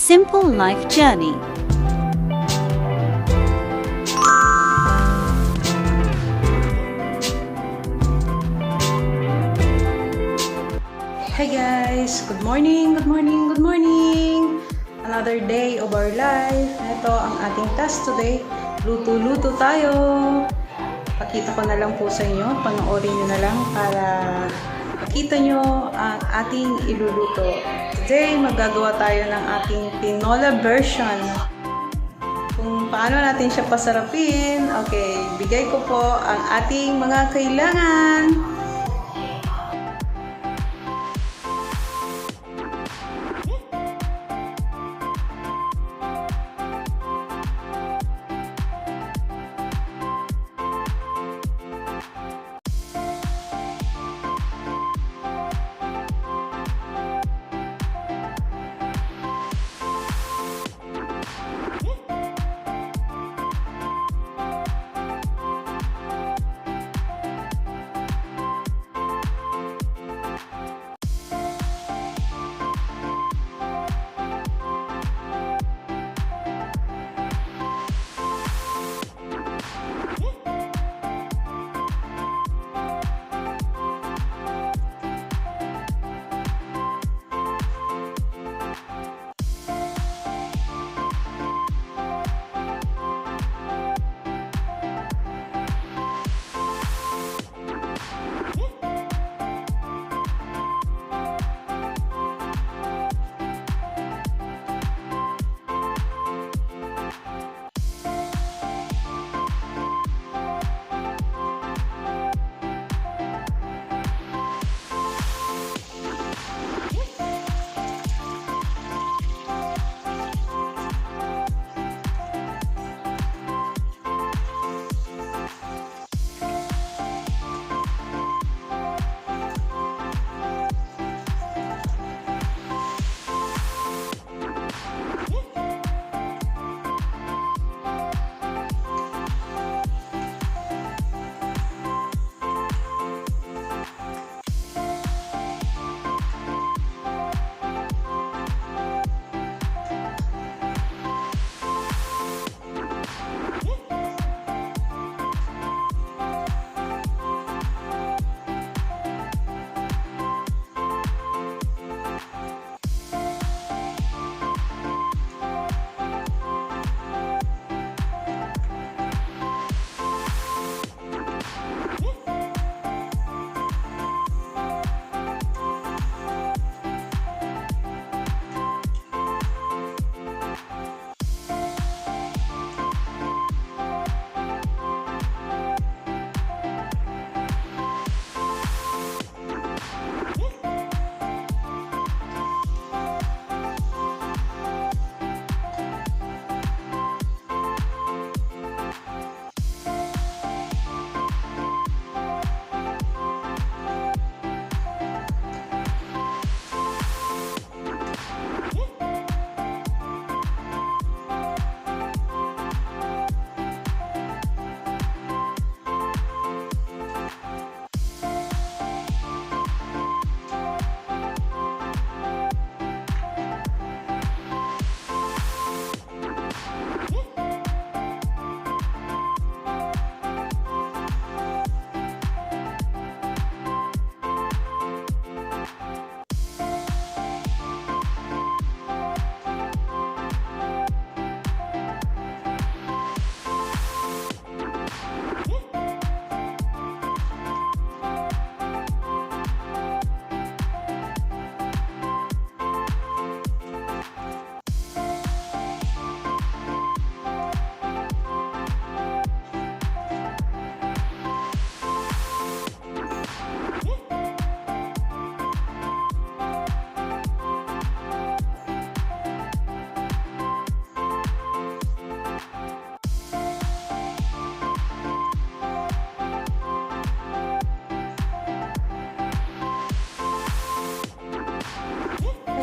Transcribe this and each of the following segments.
Simple life journey. Hi guys! Good morning, good morning, good morning! Another day of our life. Ito ang ating task today. Luto-luto tayo. Pakita ko na lang po sa inyo. Panoorin nyo na lang para makita nyo ang ating iluluto. Today, magagawa tayo ng ating tinola version. Kung paano natin siya pasarapin. Okay, bigay ko po ang ating mga kailangan.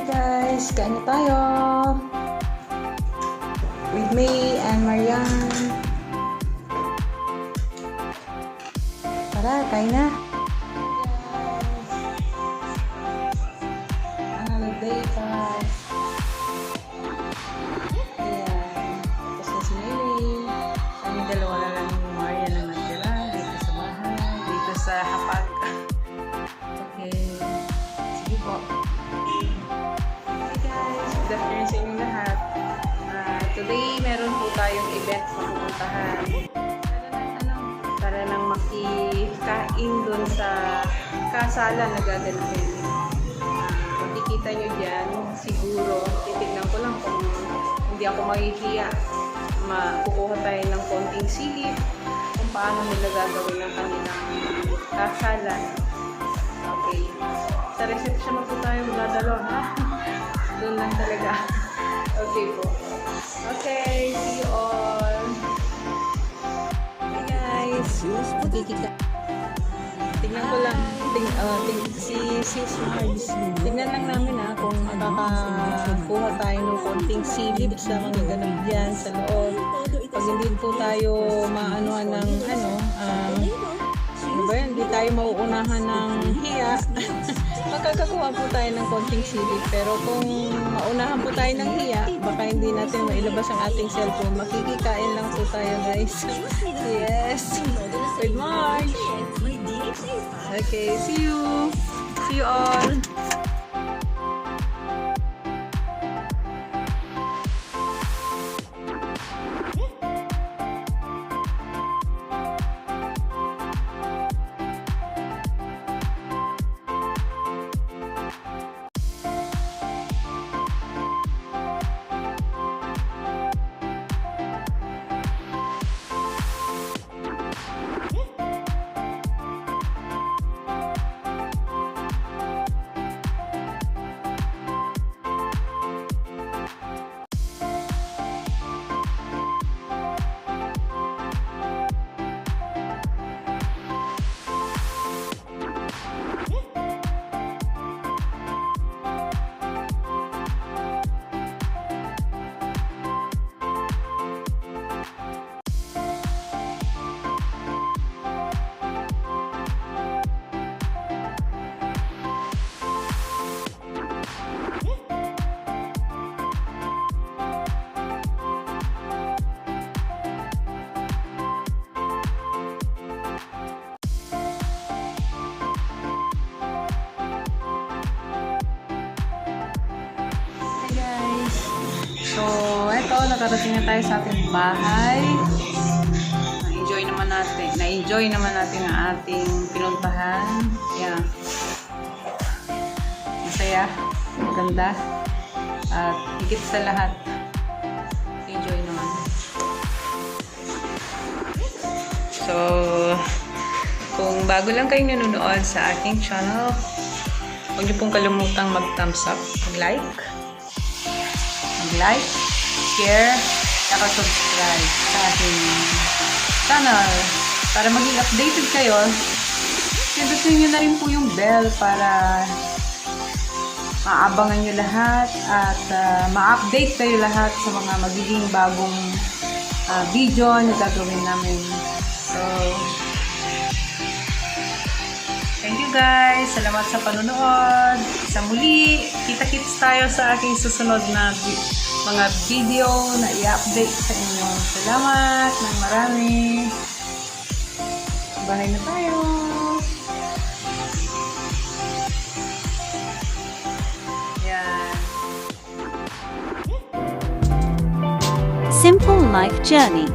Guys, kain na tayo with me and Marian. Tara, kain na. Another day, guys. Good afternoon sa inyong lahat. Today, meron po tayong event na pupuntahan. Para nang makikain dun sa kasalan na gaganapin. Makikita nyo dyan, siguro, titignan ko lang kung hindi ako mahihiya. Kukuha tayo ng konting silip kung paano nila gagawin ang kanilang kasalan. Okay. Sa reception na po tayo magdadalo, ha? Doon lang talaga. Okay po. Okay, see you all. Hi guys. Makikita. Tingnan ko lang. Si Sis Mars. Tingnan lang namin kung makakakuha tayo ng konting silip sa mga ganap dyan sa loob. Pag hindi po tayo maanuhan ng hindi tayo mauunahan ng hiya. Makakakuha po tayo ng konting silip. Pero kung maunahan po tayo ng hiya, baka hindi natin mailabas ang ating cellphone. Makikikain lang po tayo, guys. Yes. With March. Okay, see you. See you all. So, eto, nakarating na tayo sa ating bahay. Na-enjoy naman natin ang ating pinuntahan. Yeah. Masaya, maganda, at higit sa lahat, enjoy naman. So, kung bago lang kayong nanonood sa aking channel, huwag niyo pong kalimutang mag-thumbs up, mag-like, share, at subscribe sa ating channel para maging updated kayo. Pindutin nyo na rin po yung bell para maabangan nyo lahat at ma-update kayo lahat sa mga magiging bagong video na gagawin namin. So, thank you guys. Salamat sa panonood. Sa muli, kita-kits tayo sa aking susunod na mga video na i-update sa inyo. Salamat ng marami. Bahay na tayo. Yan. Simple Life Journey.